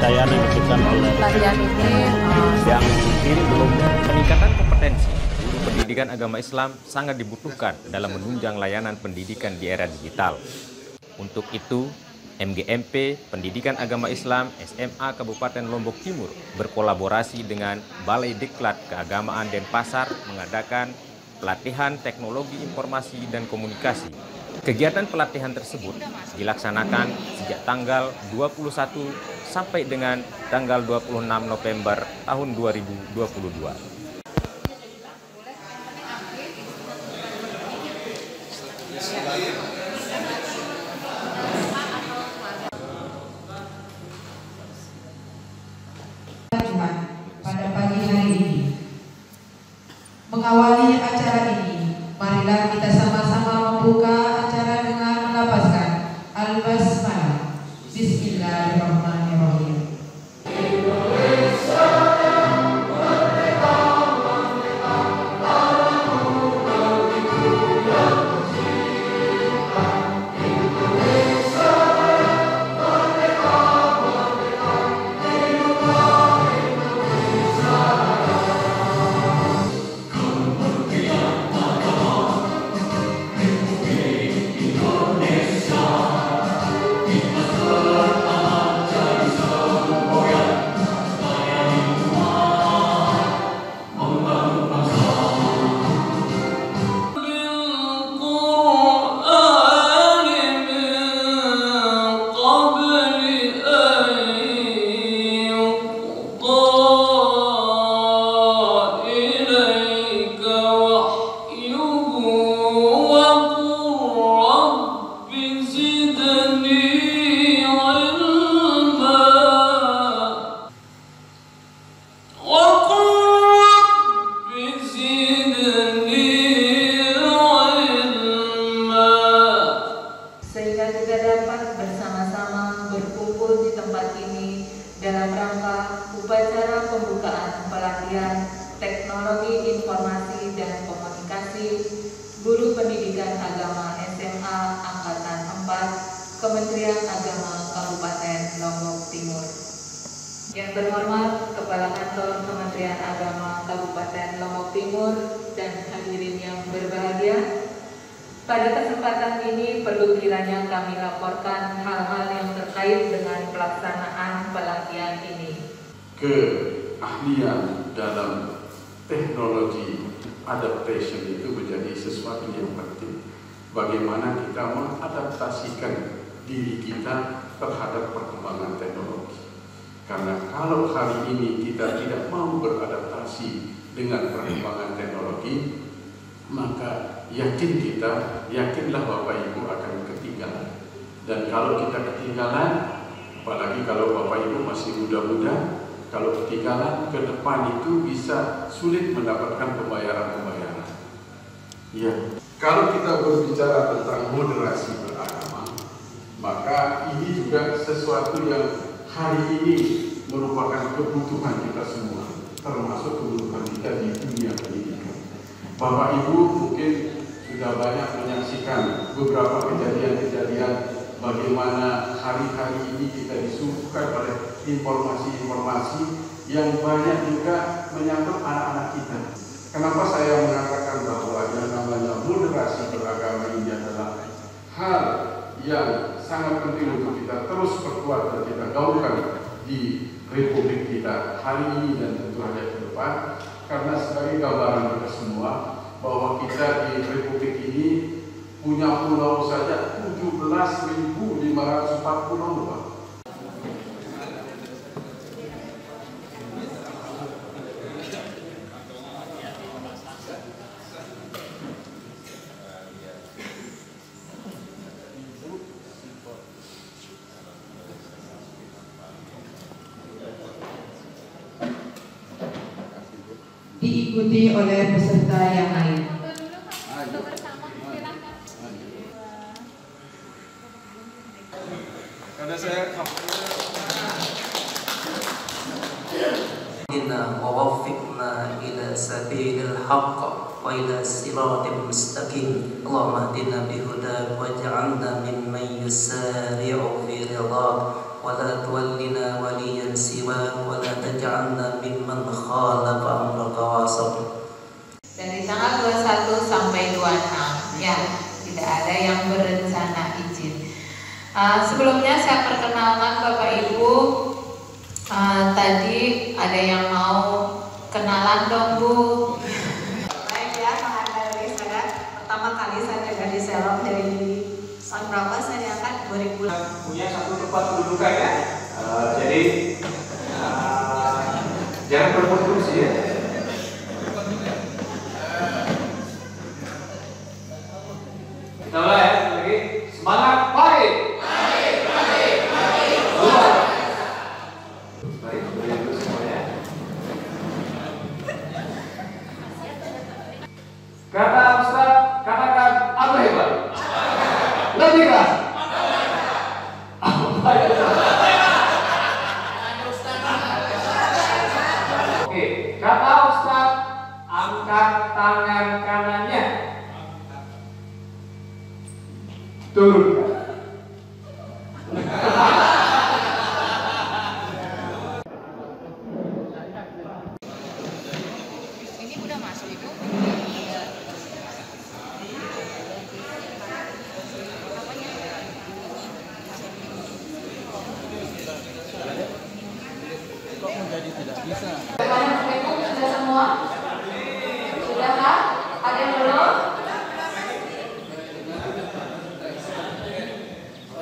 keniscayaan yang diberikan oleh pelatihan ini yang mungkin belum. Peningkatan kompetensi guru pendidikan agama Islam sangat dibutuhkan dalam menunjang layanan pendidikan di era digital. Untuk itu, MGMP Pendidikan Agama Islam SMA Kabupaten Lombok Timur berkolaborasi dengan Balai Diklat Keagamaan Denpasar mengadakan pelatihan teknologi informasi dan komunikasi. Kegiatan pelatihan tersebut dilaksanakan sejak tanggal 21 sampai dengan tanggal 26 November tahun 2022. Pada pagi hari ini, mengawali acara ini, marilah kita sama-sama membuka acara dengan melafazkan Al-Basmalah. Bismillahirrahmanirrahim. Sehingga kita dapat bersama-sama berkumpul di tempat ini dalam rangka upacara pembukaan pelatihan teknologi informasi dan komunikasi guru pendidikan agama SMA Angkatan 4 Kementerian Agama Kabupaten Lombok Timur. Yang terhormat Kepala Kantor Kementerian Agama Kabupaten Lombok Timur dan hadirin yang berbahagia, pada kesempatan ini perlu kiranya kami laporkan hal-hal yang terkait dengan pelaksanaan pelatihan ini. Keahlian dalam teknologi adaptation itu menjadi sesuatu yang penting. Bagaimana kita mengadaptasikan diri kita terhadap perkembangan teknologi. Karena kalau hari ini kita tidak mau beradaptasi dengan perkembangan teknologi, maka yakinlah Bapak Ibu akan ketinggalan. Dan kalau kita ketinggalan, apalagi kalau Bapak Ibu masih muda-muda, kalau ketinggalan ke depan itu bisa sulit mendapatkan pembayaran. Ya, kalau kita berbicara tentang moderasi beragama, maka ini juga sesuatu yang hari ini merupakan kebutuhan kita semua, termasuk kebutuhan kita di dunia pendidikan. Bapak Ibu mungkin sudah banyak menyaksikan beberapa kejadian-kejadian bagaimana hari-hari ini kita disuguhkan oleh informasi-informasi yang banyak juga menyangkut anak-anak kita. Kenapa saya mengatakan bahwa yang namanya moderasi beragama ini adalah hal yang sangat penting untuk kita terus perkuat dan kita gaungkan di Republik kita hari ini dan tentu saja ke depan. Karena sebagai gambaran kita semua bahwa kita di Republik ini punya pulau saja 17.504 pulau, Pak. Diikuti oleh peserta yang lain. Karena saya Inna wa waffiqna ila sabilil haqq wa ila siratil mustaqim. Allahumma hdina bihudak waj'alna mimman yusari'u fi ridak wa la tuwallina waliyan بالسواك ولا تجعلنا ممن خالف أمرك وعصى. Dan di tanggal 21 sampai 26 ya, tidak ada yang berencana izin. Sebelumnya saya perkenalkan Bapak Ibu. Tadi ada yang mau kenalan dong Bu. Baik ya, menghargai saya. Pertama kali saya jaga di Selong dari tahun berapa saya diangkat 2000. Punya satu tempat kedudukan ya. Jadi jangan berkonstruksi ya. Kita mulai ya, lagi semangat, baik. Baik, beri dulu semuanya. Kata Ustaz, katakan apa hebat? Lebih keras. Oke, kata Ustaz, angkat tangan kanannya. Turunkan. Ini udah masuk Ibu? Assalamualaikum, sudah semua? Sudah kah? Ada yang belum?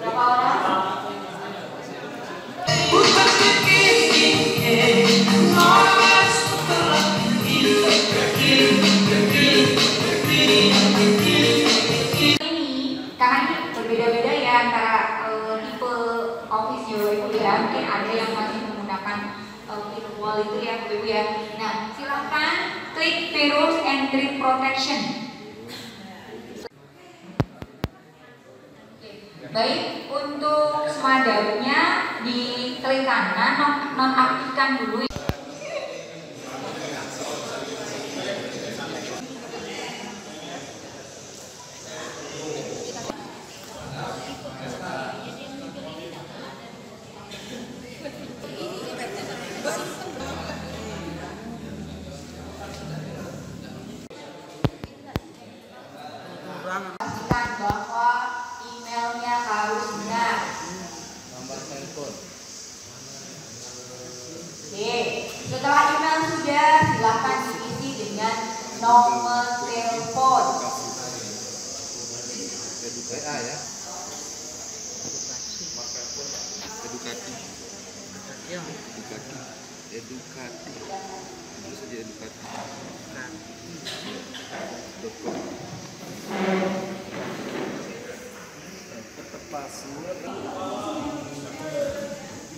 Berapa orang? Ini karena ini berbeda-beda ya antara tipe office itu ya. Mungkin ada yang masih menggunakan virtual itu ya, Bu ya. Nah, silakan klik virus and threat protection. Baik, untuk semadamnya di klik kanan nonaktifkan dulu. Pastikan bahwa emailnya harus benar. Oke, setelah email sudah, silakan diisi dengan nomor telepon.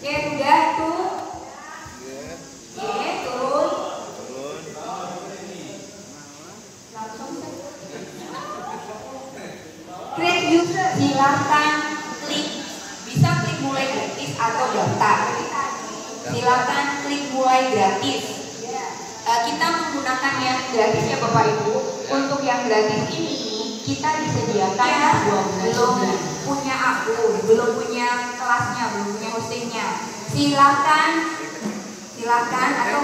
Oke, sudah tuh. Oke, turun. Langsung. Create user, silakan klik. Bisa klik mulai gratis atau daftar. Silakan klik mulai gratis. Kita menggunakan yang gratis ya Bapak Ibu. Untuk yang gratis ini kita disediakan belum punya akun, belum punya kelasnya, belum punya hostingnya. Silakan atau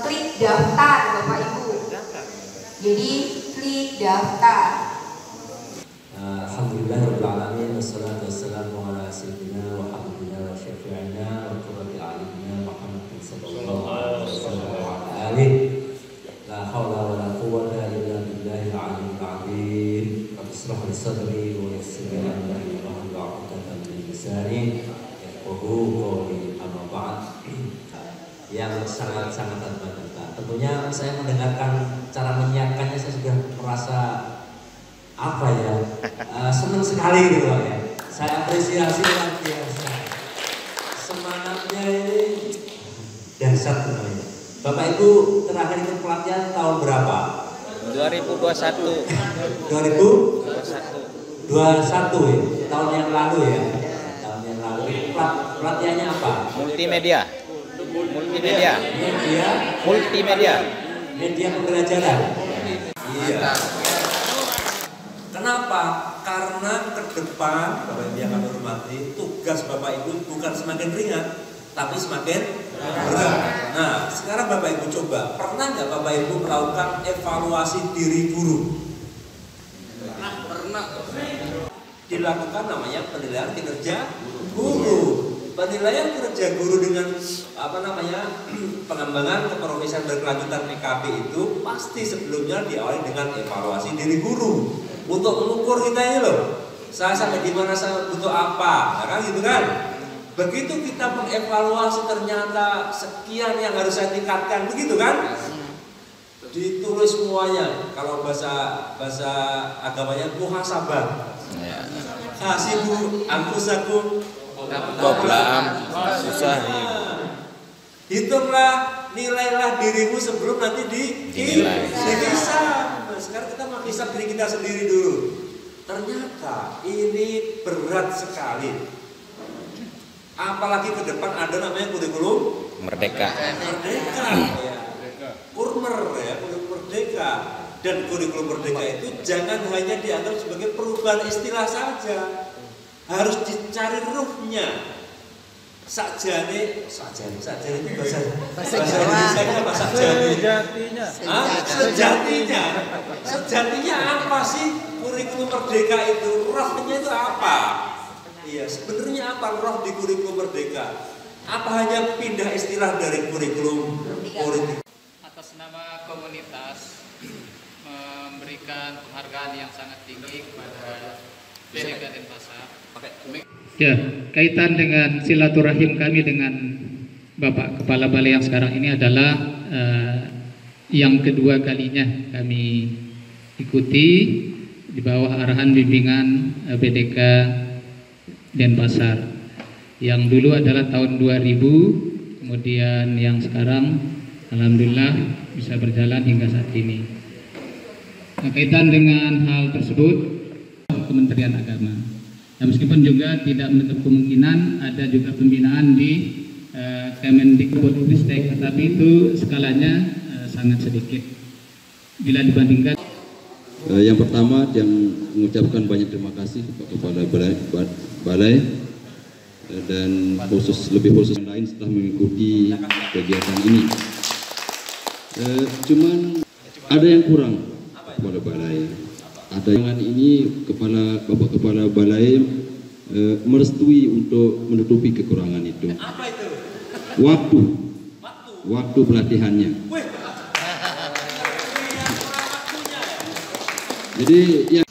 klik daftar Bapak Ibu. Jadi klik daftar. Alhamdulillahirabbil alamin wassalatu wassalamu ala sayyidina wa habibina wa syafi'ina wa qurrati a'yunina Muhammadin sallallahu alaihi wasallam wa ala alihi la haula wa la quwwata illa billahil aliyyil azim. Rabbishrah li sadri wa yassir li amri wahlul 'uqdatam min lisani yafqahu qawli. Amma ba'd. Yang sangat-sangat bermanfaat. Tentunya saya mendengarkan cara menyiapkannya, saya sudah merasa apa ya, senang sekali gitu Pak ya. Saya apresiasi luar biasa. Semangatnya ini dahsyat sebenarnya. Bapak Ibu terakhir ikut pelatihan tahun berapa? 2021. 2021 ya, tahun yang lalu ya. Tahun yang lalu. Pelatihannya apa? Multimedia. Media pembelajaran. Iya. Kenapa? Karena ke depan Bapak Ibu yang kami hormati, tugas Bapak Ibu bukan semakin ringan, tapi semakin berat. Nah, sekarang Bapak Ibu coba, pernah nggak Bapak Ibu melakukan evaluasi diri guru? Pernah. Dilakukan namanya penilaian kinerja guru. Penilaian kinerja guru dengan pengembangan keprofesian berkelanjutan PKB itu pasti sebelumnya diawali dengan evaluasi diri guru untuk mengukur kita ini loh, saya sampai di mana, saya butuh apa, nah, kan gitu kan. Begitu kita mengevaluasi ternyata sekian yang harus saya tingkatkan, begitu kan? Ditulis semuanya. Kalau bahasa agamanya muhasabah. Hasibu anfusakum Qabla susah. Hitunglah, nilailah dirimu sebelum nanti dihisab. Nah, sekarang kita mau hisab diri kita sendiri dulu. Ternyata ini berat sekali. Apalagi ke depan ada namanya kurikulum Merdeka. Ya. Kurmer ya, kurikulum merdeka. Dan kurikulum merdeka itu jangan hanya dianggap sebagai perubahan istilah saja. Harus dicari ruhnya. Sakjane itu bahasa Indonesia apa sakjane? Sejatinya apa sih kurikulum merdeka itu? Rohnya itu apa? Iya, sebenarnya apa roh di kurikulum merdeka? Apa hanya pindah istilah dari kurikulum politik? Atas nama komunitas memberikan penghargaan yang sangat tinggi kepada BDK Denpasar. Ya, kaitan dengan silaturahim kami dengan Bapak Kepala Balai yang sekarang ini adalah yang kedua kalinya kami ikuti di bawah arahan bimbingan BDK Denpasar. Yang dulu adalah tahun 2000, kemudian yang sekarang alhamdulillah bisa berjalan hingga saat ini. Nah, kaitan dengan hal tersebut, Kementerian Agama. Ya, meskipun juga tidak menutup kemungkinan ada juga pembinaan di Kemendikbudristek, tetapi itu skalanya sangat sedikit bila dibandingkan. Yang pertama yang mengucapkan banyak terima kasih kepada Balai dan lebih khusus yang lain setelah mengikuti kegiatan ini. Cuman ada yang kurang kepada Balai. Ada yang ini Bapak Kepala Balai merestui untuk menutupi kekurangan itu. Apa itu? Waktu pelatihannya. Jadi yang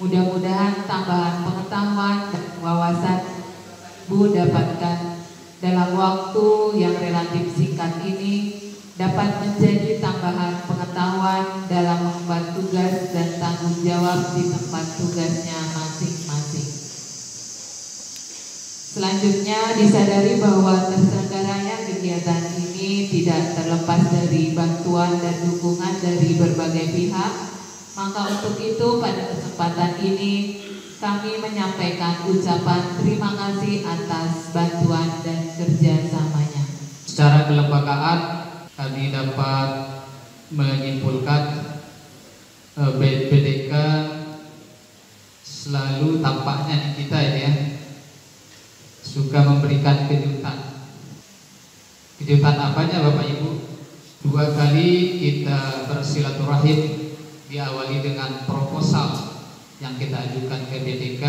mudah-mudahan tambahan pengetahuan dan wawasan Bu dapatkan dalam waktu yang relatif singkat ini dapat menjadi tambahan pengetahuan dalam mengemban tugas dan tanggung jawab di tempat tugasnya masing-masing. Selanjutnya disadari bahwa terselenggaranya kegiatan ini tidak terlepas dari bantuan dan dukungan dari berbagai pihak. Maka untuk itu pada kesempatan ini kami menyampaikan ucapan terima kasih atas bantuan dan kerjasamanya. Secara kelembagaan kami dapat menyimpulkan BDK selalu tampaknya di kita ini ya, suka memberikan kejutan. Kejutan apanya Bapak Ibu? 2 kali kita bersilaturahim, diawali dengan proposal yang kita ajukan ke BDK.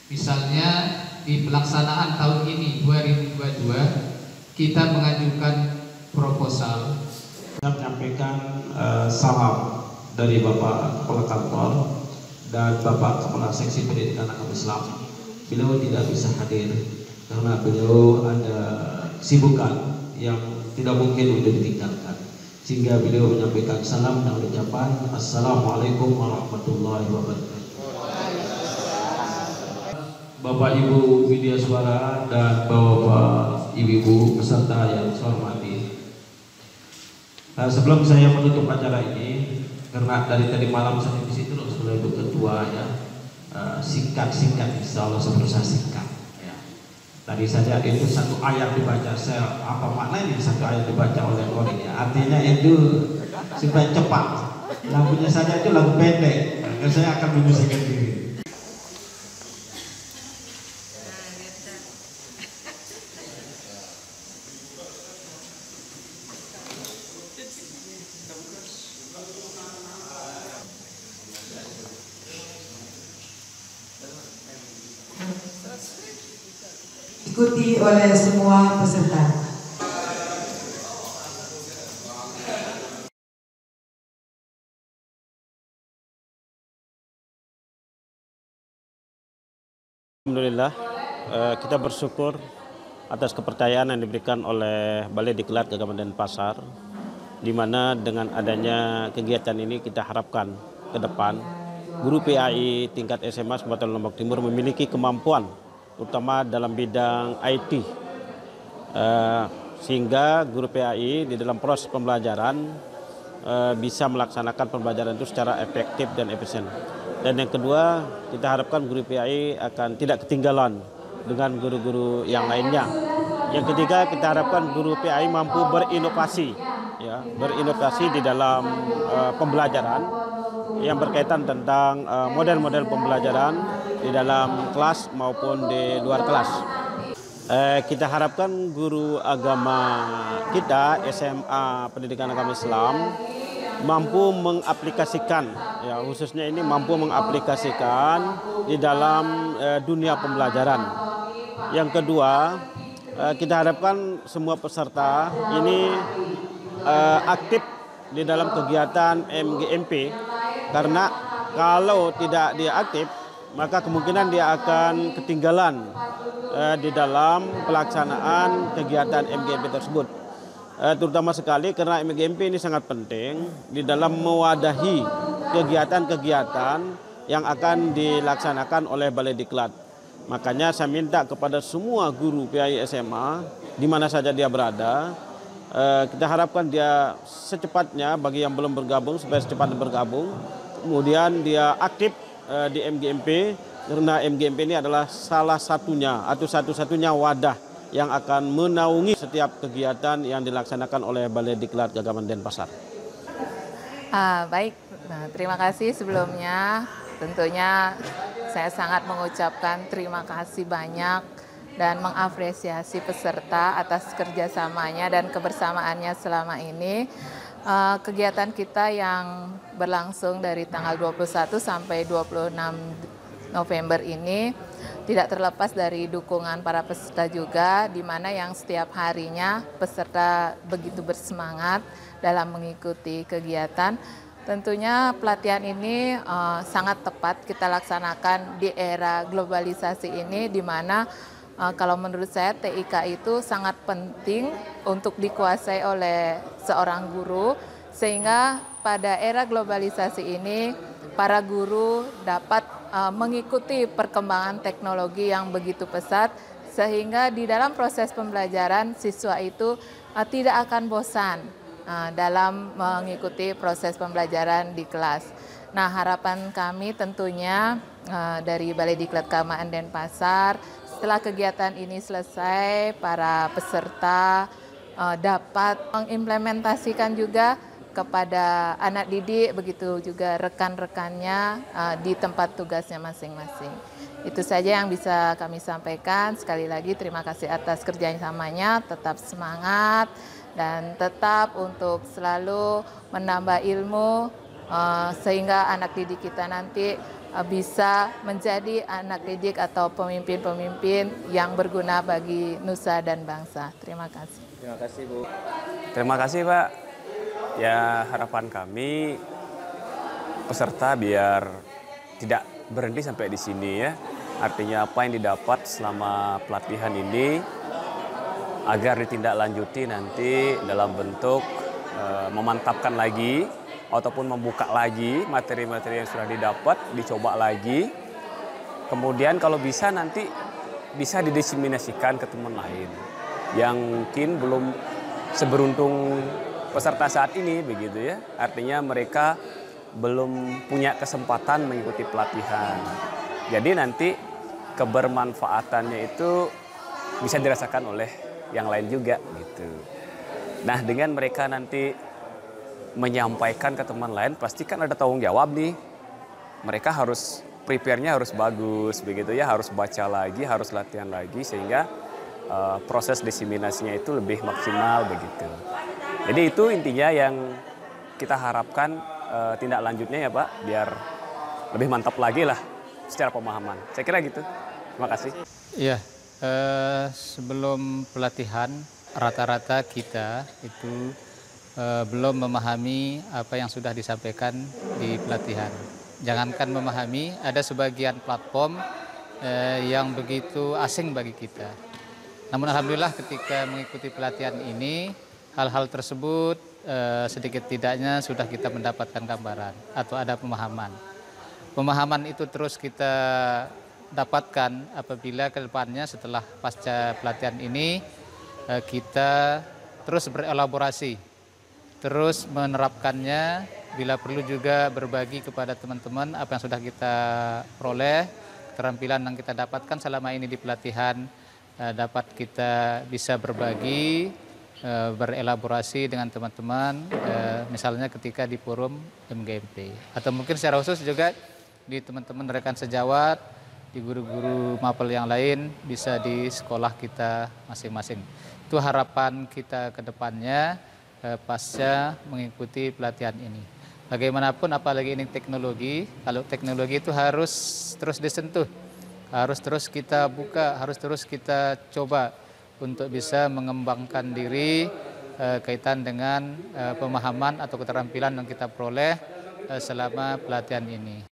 Misalnya di pelaksanaan tahun ini 2022 kita mengajukan proposal. Saya menyampaikan salam dari Bapak Kepala Kantor dan Bapak Kepala Seksi Pendidikan Agama Islam. Beliau tidak bisa hadir karena beliau ada kesibukan yang tidak mungkin untuk ditinggalkan, sehingga beliau menyampaikan salam dan ucapan Assalamualaikum warahmatullahi wabarakatuh. Bapak Ibu media suara dan Bapak Ibu peserta yang saya hormati, sebelum saya menutup acara ini, karena dari tadi malam saya di situ sebagai Ibu Ketua ya, singkat insya Allah saya berusaha singkat ya. Tadi saja itu satu ayat dibaca, saya apa maknanya satu ayat dibaca oleh Korin ya, artinya itu supaya cepat, lagunya saja itu lagu pendek, dan saya akan menyelesaikan diri. Diikuti oleh semua peserta. Alhamdulillah, kita bersyukur atas kepercayaan yang diberikan oleh Balai Diklat Kabupaten Denpasar, di mana dengan adanya kegiatan ini kita harapkan ke depan guru PAI tingkat SMA Sumatera Lombok Timur memiliki kemampuan utama dalam bidang IT, sehingga guru PAI di dalam proses pembelajaran bisa melaksanakan pembelajaran itu secara efektif dan efisien. Dan yang kedua, kita harapkan guru PAI akan tidak ketinggalan dengan guru-guru yang lainnya. Yang ketiga, kita harapkan guru PAI mampu berinovasi, ya, berinovasi di dalam pembelajaran yang berkaitan tentang model-model pembelajaran di dalam kelas maupun di luar kelas. Kita harapkan guru agama kita SMA Pendidikan Agama Islam mampu mengaplikasikan, ya, khususnya ini mampu mengaplikasikan di dalam dunia pembelajaran. Yang kedua, kita harapkan semua peserta ini aktif di dalam kegiatan MGMP, karena kalau tidak dia aktif maka kemungkinan dia akan ketinggalan di dalam pelaksanaan kegiatan MGMP tersebut. Terutama sekali karena MGMP ini sangat penting di dalam mewadahi kegiatan-kegiatan yang akan dilaksanakan oleh Balai Diklat. Makanya saya minta kepada semua guru PAI SMA di mana saja dia berada, kita harapkan dia secepatnya, bagi yang belum bergabung supaya secepatnya bergabung, kemudian dia aktif di MGMP, karena MGMP ini adalah salah satunya atau satu-satunya wadah yang akan menaungi setiap kegiatan yang dilaksanakan oleh Balai Diklat Kabupaten Denpasar. Baik, terima kasih sebelumnya. Tentunya saya sangat mengucapkan terima kasih banyak dan mengapresiasi peserta atas kerjasamanya dan kebersamaannya selama ini. Kegiatan kita yang berlangsung dari tanggal 21 sampai 26 November ini tidak terlepas dari dukungan para peserta juga, di mana yang setiap harinya peserta begitu bersemangat dalam mengikuti kegiatan. Tentunya pelatihan ini sangat tepat kita laksanakan di era globalisasi ini, di mana kalau menurut saya TIK itu sangat penting untuk dikuasai oleh seorang guru, sehingga pada era globalisasi ini para guru dapat mengikuti perkembangan teknologi yang begitu pesat, sehingga di dalam proses pembelajaran siswa itu tidak akan bosan dalam mengikuti proses pembelajaran di kelas. Nah, harapan kami tentunya dari Balai Diklat Keagamaan Denpasar, setelah kegiatan ini selesai, para peserta dapat mengimplementasikan juga kepada anak didik, begitu juga rekan-rekannya di tempat tugasnya masing-masing. Itu saja yang bisa kami sampaikan. Sekali lagi terima kasih atas kerjasamanya, tetap semangat dan tetap untuk selalu menambah ilmu sehingga anak didik kita nanti bisa menjadi anak didik atau pemimpin-pemimpin yang berguna bagi nusa dan bangsa. Terima kasih. Terima kasih, Bu. Terima kasih, Pak. Ya, harapan kami peserta biar tidak berhenti sampai di sini ya. Artinya apa yang didapat selama pelatihan ini agar ditindaklanjuti nanti dalam bentuk memantapkan lagi ataupun membuka lagi materi-materi yang sudah didapat, dicoba lagi. Kemudian kalau bisa nanti bisa didiseminasikan ke teman lain yang mungkin belum seberuntung peserta saat ini begitu ya. Artinya mereka belum punya kesempatan mengikuti pelatihan. Jadi nanti kebermanfaatannya itu bisa dirasakan oleh yang lain juga gitu. Nah, dengan mereka nanti menyampaikan ke teman lain, pasti kan ada tanggung jawab nih. Mereka harus prepare-nya harus bagus begitu ya, harus baca lagi, harus latihan lagi sehingga proses diseminasinya itu lebih maksimal begitu. Jadi itu intinya yang kita harapkan tindak lanjutnya ya Pak, biar lebih mantap lagi lah secara pemahaman. Saya kira gitu. Terima kasih. Iya, sebelum pelatihan rata-rata kita itu belum memahami apa yang sudah disampaikan di pelatihan. Jangankan memahami, ada sebagian platform yang begitu asing bagi kita. Namun alhamdulillah ketika mengikuti pelatihan ini, hal-hal tersebut sedikit tidaknya sudah kita mendapatkan gambaran atau ada pemahaman. Pemahaman itu terus kita dapatkan apabila ke depannya setelah pasca pelatihan ini kita terus berelaborasi, terus menerapkannya, bila perlu juga berbagi kepada teman-teman apa yang sudah kita peroleh, keterampilan yang kita dapatkan selama ini di pelatihan, dapat kita bisa berbagi, berelaborasi dengan teman-teman, misalnya ketika di forum MGMP, atau mungkin secara khusus juga di teman-teman rekan sejawat, di guru-guru mapel yang lain, bisa di sekolah kita masing-masing. Itu harapan kita ke depannya pasca mengikuti pelatihan ini. Bagaimanapun apalagi ini teknologi, kalau teknologi itu harus terus disentuh, harus terus kita buka, harus terus kita coba untuk bisa mengembangkan diri kaitan dengan pemahaman atau keterampilan yang kita peroleh selama pelatihan ini.